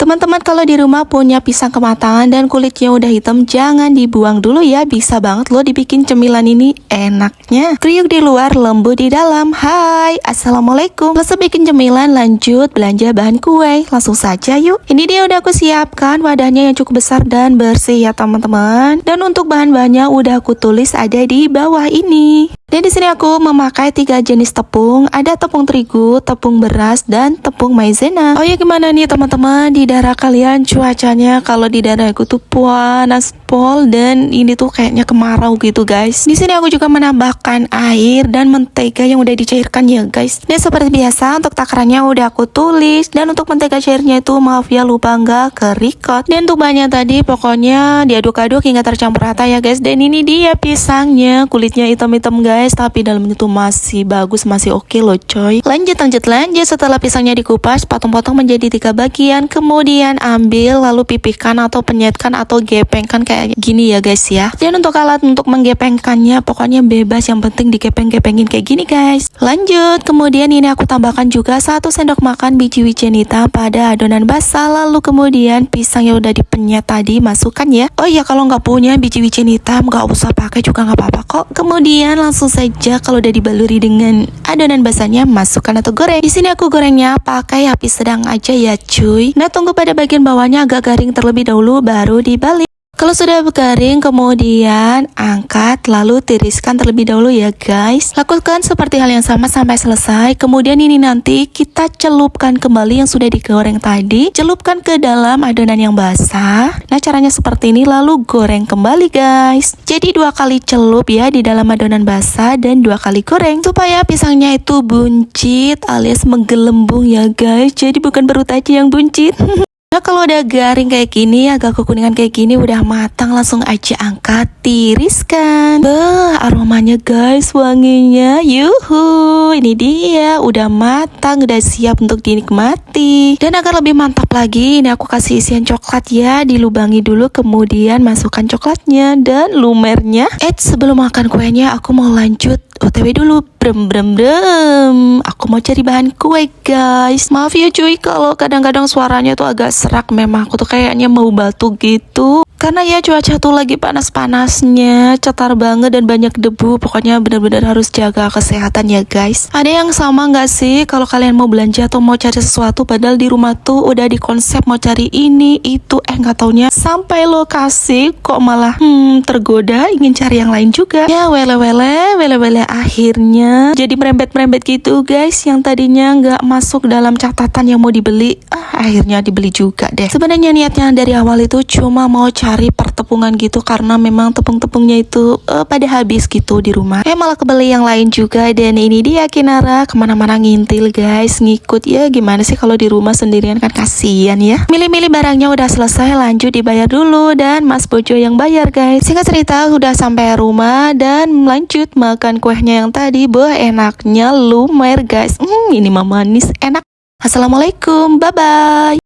Teman-teman kalau di rumah punya pisang kematangan dan kulitnya udah hitam, jangan dibuang dulu ya. Bisa banget loh dibikin cemilan ini, enaknya kriuk di luar, lembut di dalam. Hai, assalamualaikum. Selesai bikin cemilan, lanjut belanja bahan kue. Langsung saja yuk. Ini dia udah aku siapkan wadahnya yang cukup besar dan bersih ya teman-teman. Dan untuk bahan-bahannya udah aku tulis ada di bawah ini. Dan di sini aku memakai 3 jenis tepung, ada tepung terigu, tepung beras, dan tepung maizena. Oh ya, gimana nih teman-teman di daerah kalian cuacanya? Kalau di daerah aku tuh panas pol dan ini tuh kayaknya kemarau gitu guys. Di sini aku juga menambahkan air dan mentega yang udah dicairkan ya guys. Dan seperti biasa untuk takarannya udah aku tulis, dan untuk mentega cairnya itu maaf ya lupa nggak ke record. Dan untuk bahannya tadi pokoknya diaduk-aduk hingga tercampur rata ya guys. Dan ini dia pisangnya, kulitnya hitam-hitam guys, tapi dalamnya tuh masih bagus, masih oke loh coy. Lanjut. Setelah pisangnya dikupas, potong-potong menjadi 3 bagian, kemudian ambil lalu pipihkan atau penyetkan atau gepengkan kayak gini ya guys ya. Dan untuk alat untuk menggepengkannya pokoknya bebas, yang penting digepeng-gepengin kayak gini guys. Lanjut, kemudian ini aku tambahkan juga 1 sendok makan biji wijen hitam pada adonan basah, lalu kemudian pisang yang udah dipenyet tadi masukkan ya. Oh iya, kalau nggak punya biji wijen hitam nggak usah pakai juga nggak apa-apa kok. Kemudian langsung saja kalau udah dibaluri dengan adonan basahnya masukkan atau goreng. Di sini aku gorengnya pakai api sedang aja ya cuy. Nah, tunggu pada bagian bawahnya agak garing terlebih dahulu baru dibalik. Kalau sudah garing kemudian angkat lalu tiriskan terlebih dahulu ya guys. Lakukan seperti hal yang sama sampai selesai. Kemudian ini nanti kita celupkan kembali yang sudah digoreng tadi, celupkan ke dalam adonan yang basah. Nah, caranya seperti ini lalu goreng kembali guys. Jadi 2 kali celup ya di dalam adonan basah dan 2 kali goreng supaya pisangnya itu buncit alias menggelembung ya guys. Jadi bukan perut aja yang buncit. Nah, kalau udah garing kayak gini, agak kekuningan kayak gini, udah matang, langsung aja angkat, tiriskan. Aromanya guys, wanginya, yuhu, ini dia, udah matang, udah siap untuk dinikmati. Dan agar lebih mantap lagi, ini aku kasih isian coklat ya, dilubangi dulu, kemudian masukkan coklatnya dan lumernya. Sebelum makan kuenya, aku mau lanjut OTW dulu. Aku mau cari bahan kue guys. Maaf ya cuy kalau kadang-kadang suaranya tuh agak serak, memang aku tuh kayaknya mau batuk gitu. Karena ya cuaca tuh lagi panas-panasnya, cetar banget dan banyak debu. Pokoknya benar-benar harus jaga kesehatan ya guys. Ada yang sama nggak sih kalau kalian mau belanja atau mau cari sesuatu padahal di rumah tuh udah di konsep mau cari ini itu, nggak taunya sampai lokasi kok malah tergoda ingin cari yang lain juga. Ya wele akhirnya jadi merembet gitu guys, yang tadinya nggak masuk dalam catatan yang mau dibeli, akhirnya dibeli juga deh. Sebenarnya niatnya dari awal itu cuma mau cari pertepungan gitu, karena memang tepung-tepungnya itu pada habis gitu di rumah. Malah kebeli yang lain juga. Dan ini dia Kinara kemana-mana ngintil guys, ngikut ya. Gimana sih kalau di rumah sendirian kan kasihan ya. Milih-milih barangnya udah selesai, lanjut dibayar dulu dan Mas Bojo yang bayar guys. Singkat cerita udah sampai rumah dan lanjut makan kuehnya yang tadi. Enaknya lumer guys. Ini mah manis enak. Assalamualaikum, bye bye.